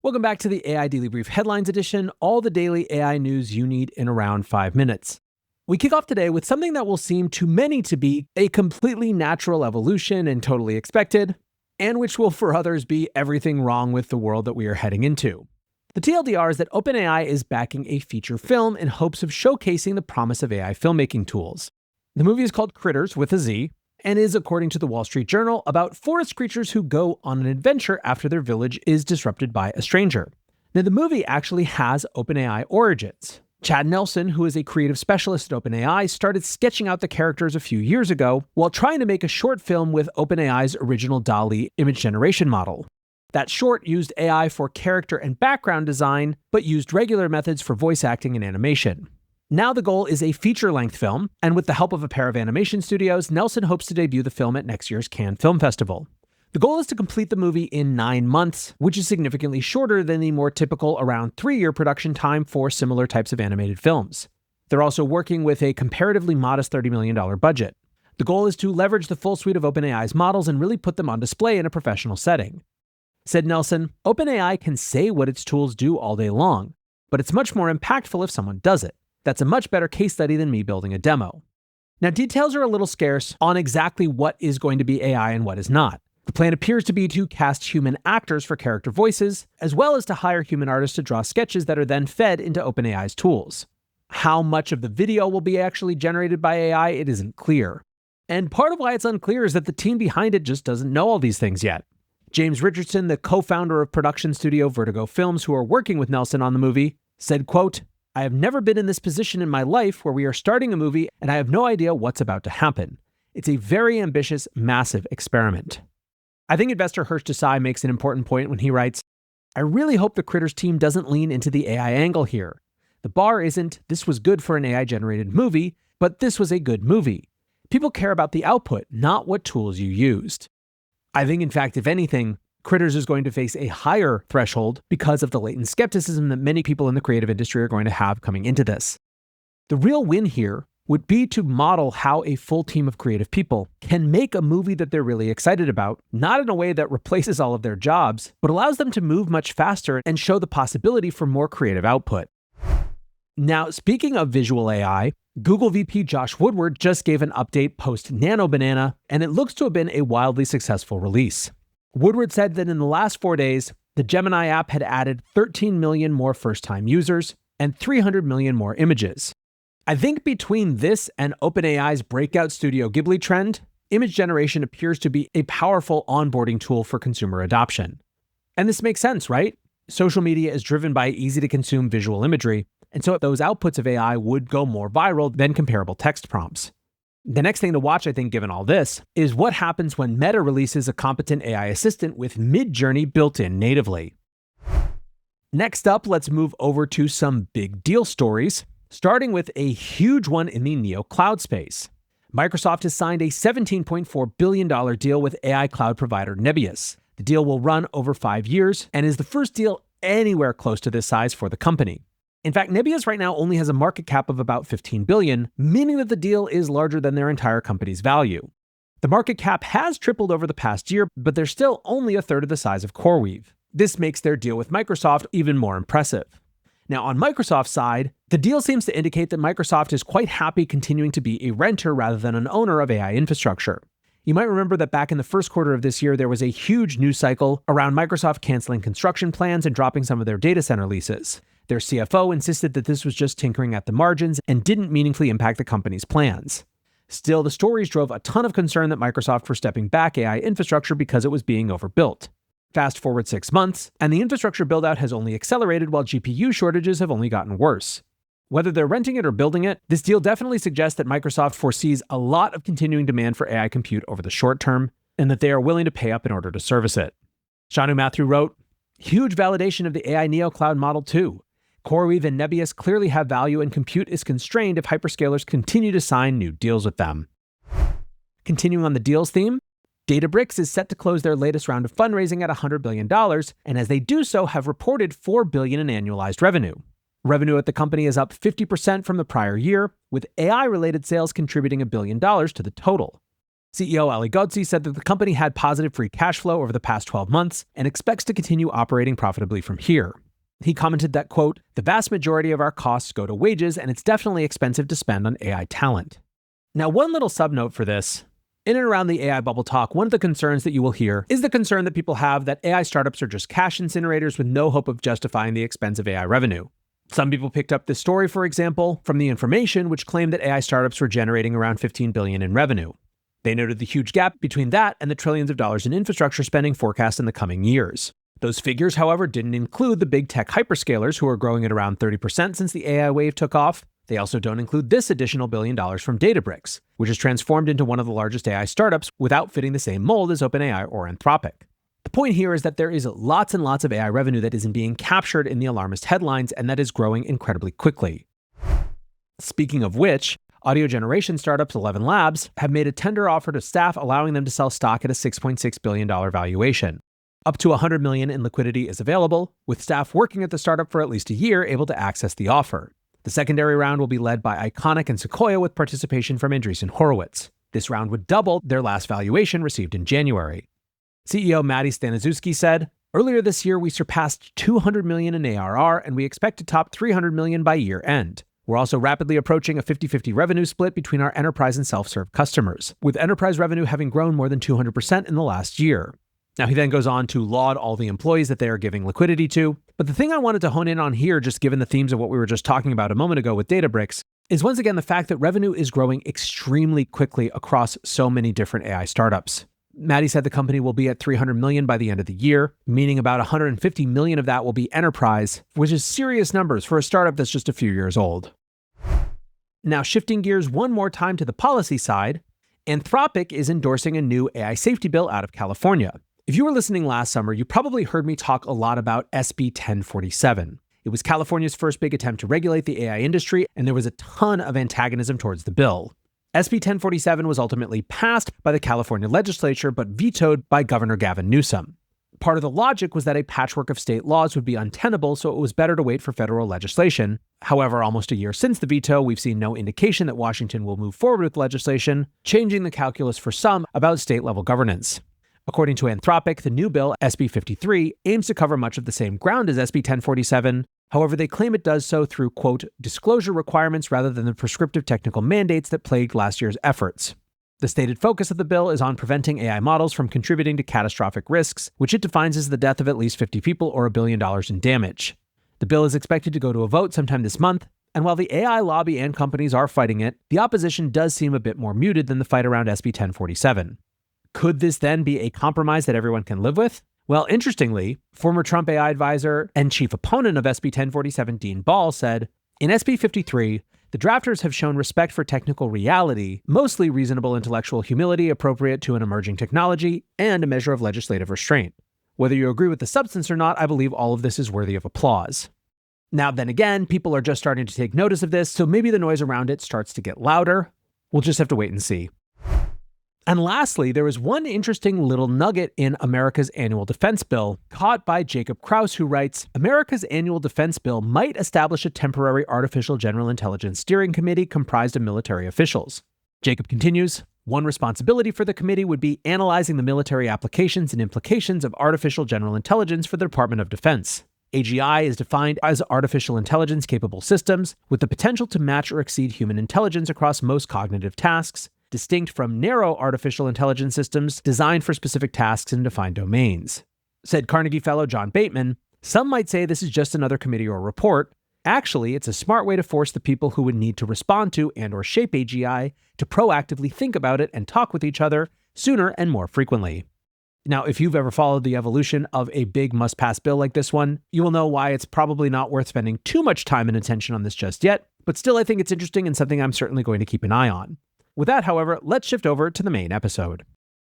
Welcome back to the AI Daily Brief Headlines Edition, all the daily AI news you need in around 5 minutes. We kick off today with something that will seem to many to be a completely natural evolution and totally expected, and which will for others be everything wrong with the world that we are heading into. The TLDR is that OpenAI is backing a feature film in hopes of showcasing the promise of AI filmmaking tools. The movie is called Critters with a Z, and is, according to the Wall Street Journal, about forest creatures who go on an adventure after their village is disrupted by a stranger. Now, the movie actually has OpenAI origins. Chad Nelson, who is a creative specialist at OpenAI, started sketching out the characters a few years ago while trying to make a short film with OpenAI's original DALL-E image generation model. That short used AI for character and background design, but used regular methods for voice acting and animation. Now the goal is a feature-length film, and with the help of a pair of animation studios, Nelson hopes to debut the film at next year's Cannes Film Festival. The goal is to complete the movie in 9 months, which is significantly shorter than the more typical around 3-year production time for similar types of animated films. They're also working with a comparatively modest $30 million budget. The goal is to leverage the full suite of OpenAI's models and really put them on display in a professional setting. Said Nelson, "OpenAI can say what its tools do all day long, but it's much more impactful if someone does it. That's a much better case study than me building a demo." Now, details are a little scarce on exactly what is going to be AI and what is not. The plan appears to be to cast human actors for character voices, as well as to hire human artists to draw sketches that are then fed into OpenAI's tools. How much of the video will be actually generated by AI, it isn't clear. And part of why it's unclear is that the team behind it just doesn't know all these things yet. James Richardson, the co-founder of production studio Vertigo Films, who are working with Nelson on the movie, said, quote, "I have never been in this position in my life where we are starting a movie and I have no idea what's about to happen. It's a very ambitious, massive experiment." I think investor Hirsch Desai makes an important point when he writes, "I really hope the Critters team doesn't lean into the AI angle here. The bar isn't, this was good for an AI-generated movie, but this was a good movie. People care about the output, not what tools you used." I think, in fact, if anything, Critters is going to face a higher threshold because of the latent skepticism that many people in the creative industry are going to have coming into this. The real win here would be to model how a full team of creative people can make a movie that they're really excited about, not in a way that replaces all of their jobs, but allows them to move much faster and show the possibility for more creative output. Now, speaking of visual AI, Google VP Josh Woodward just gave an update post Nano Banana, and it looks to have been a wildly successful release. Woodward said that in the last 4 days, the Gemini app had added 13 million more first-time users and 300 million more images. I think between this and OpenAI's breakout Studio Ghibli trend, image generation appears to be a powerful onboarding tool for consumer adoption. And this makes sense, right? Social media is driven by easy-to-consume visual imagery, and so those outputs of AI would go more viral than comparable text prompts. The next thing to watch, I think, given all this, is what happens when Meta releases a competent AI assistant with Mid-Journey built in natively. Next up, let's move over to some big deal stories, starting with a huge one in the neo-cloud space. Microsoft has signed a $17.4 billion deal with AI cloud provider Nebius. The deal will run over 5 years and is the first deal anywhere close to this size for the company. In fact, Nebius right now only has a market cap of about $15 billion, meaning that the deal is larger than their entire company's value. The market cap has tripled over the past year, but they're still only a third of the size of CoreWeave. This makes their deal with Microsoft even more impressive. Now, on Microsoft's side, the deal seems to indicate that Microsoft is quite happy continuing to be a renter rather than an owner of AI infrastructure. You might remember that back in the first quarter of this year, there was a huge news cycle around Microsoft canceling construction plans and dropping some of their data center leases. Their CFO insisted that this was just tinkering at the margins and didn't meaningfully impact the company's plans. Still, the stories drove a ton of concern that Microsoft were stepping back AI infrastructure because it was being overbuilt. Fast forward 6 months, and the infrastructure build-out has only accelerated while GPU shortages have only gotten worse. Whether they're renting it or building it, this deal definitely suggests that Microsoft foresees a lot of continuing demand for AI compute over the short term, and that they are willing to pay up in order to service it. Shanu Mathew wrote, "Huge validation of the AI neocloud model too. CoreWeave and Nebius clearly have value and compute is constrained if hyperscalers continue to sign new deals with them." Continuing on the deals theme, Databricks is set to close their latest round of fundraising at $100 billion, and as they do so, have reported $4 billion in annualized revenue. Revenue at the company is up 50% from the prior year, with AI-related sales contributing $1 billion to the total. CEO Ali Ghodsi said that the company had positive free cash flow over the past 12 months and expects to continue operating profitably from here. He commented that, quote, "The vast majority of our costs go to wages, and it's definitely expensive to spend on AI talent." Now, one little subnote for this. In and around the AI bubble talk, one of the concerns that you will hear is the concern that people have that AI startups are just cash incinerators with no hope of justifying the expense of AI revenue. Some people picked up this story, for example, from The Information, which claimed that AI startups were generating around $15 billion in revenue. They noted the huge gap between that and the trillions of dollars in infrastructure spending forecast in the coming years. Those figures, however, didn't include the big tech hyperscalers who are growing at around 30% since the AI wave took off. They also don't include this additional $1 billion from Databricks, which has transformed into one of the largest AI startups without fitting the same mold as OpenAI or Anthropic. The point here is that there is lots and lots of AI revenue that isn't being captured in the alarmist headlines and that is growing incredibly quickly. Speaking of which, audio generation startups 11 Labs have made a tender offer to staff allowing them to sell stock at a $6.6 billion valuation. Up to $100 million in liquidity is available, with staff working at the startup for at least a year able to access the offer. The secondary round will be led by Iconic and Sequoia with participation from Andreessen Horowitz. This round would double their last valuation received in January. CEO Maddie Staniszewski said, "Earlier this year, we surpassed $200 million in ARR, and we expect to top $300 million by year end. We're also rapidly approaching a 50-50 revenue split between our enterprise and self-serve customers, with enterprise revenue having grown more than 200% in the last year." Now, he then goes on to laud all the employees that they are giving liquidity to. But the thing I wanted to hone in on here, just given the themes of what we were just talking about a moment ago with Databricks, is once again the fact that revenue is growing extremely quickly across so many different AI startups. Maddie said the company will be at $300 million by the end of the year, meaning about $150 million of that will be enterprise, which is serious numbers for a startup that's just a few years old. Now, shifting gears one more time to the policy side, Anthropic is endorsing a new AI safety bill out of California. If you were listening last summer, you probably heard me talk a lot about SB 1047. It was California's first big attempt to regulate the AI industry, and there was a ton of antagonism towards the bill. SB 1047 was ultimately passed by the California legislature, but vetoed by Governor Gavin Newsom. Part of the logic was that a patchwork of state laws would be untenable, so it was better to wait for federal legislation. However, almost a year since the veto, we've seen no indication that Washington will move forward with legislation, changing the calculus for some about state-level governance. According to Anthropic, the new bill, SB 53, aims to cover much of the same ground as SB 1047. However, they claim it does so through, quote, disclosure requirements rather than the prescriptive technical mandates that plagued last year's efforts. The stated focus of the bill is on preventing AI models from contributing to catastrophic risks, which it defines as the death of at least 50 people or $1 billion in damage. The bill is expected to go to a vote sometime this month, and while the AI lobby and companies are fighting it, the opposition does seem a bit more muted than the fight around SB 1047. Could this then be a compromise that everyone can live with? Well, interestingly, former Trump AI advisor and chief opponent of SB 1047, Dean Ball, said, in SB 53, the drafters have shown respect for technical reality, mostly reasonable intellectual humility appropriate to an emerging technology, and a measure of legislative restraint. Whether you agree with the substance or not, I believe all of this is worthy of applause. Now, then again, people are just starting to take notice of this, so maybe the noise around it starts to get louder. We'll just have to wait and see. And lastly, there was one interesting little nugget in America's annual defense bill caught by Jacob Krause, who writes, America's annual defense bill might establish a temporary artificial general intelligence steering committee comprised of military officials. Jacob continues, one responsibility for the committee would be analyzing the military applications and implications of artificial general intelligence for the Department of Defense. AGI is defined as artificial intelligence-capable systems with the potential to match or exceed human intelligence across most cognitive tasks, distinct from narrow artificial intelligence systems designed for specific tasks in defined domains. Said Carnegie Fellow John Bateman, some might say this is just another committee or report. Actually, it's a smart way to force the people who would need to respond to and or shape AGI to proactively think about it and talk with each other sooner and more frequently. Now, if you've ever followed the evolution of a big must-pass bill like this one, you will know why it's probably not worth spending too much time and attention on this just yet, but still I think it's interesting and something I'm certainly going to keep an eye on. With that, however, let's shift over to the main episode.